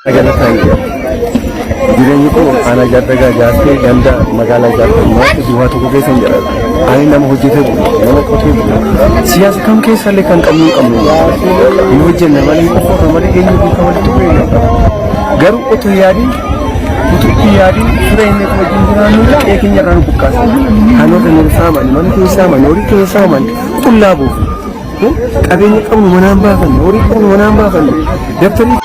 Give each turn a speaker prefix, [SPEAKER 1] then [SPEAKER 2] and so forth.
[SPEAKER 1] Agala kaya. Jireenyi ko ana jardaga jaasee ganda magaalaa jaartummaa duwwaa tokko keessa hin jiraatu. Ani nama hojjetee bulu, nama qotee bulu. Siyaasa kam keessallee kan qabnu hin hojjenne malee qofa malee eenyu duuka walitti bu'ee garuu otoo yaadiin ututti yaadiin fira inni wajjin jiraannu qe'ee keenya irraa nu buqqaasa. Hanoota nu saaman, mana keenya saaman, horii keenya saaman qullaa buufu. Qabeenya qabnu manaan baafanne, horii qabnu manaan baafanne. Dabtarii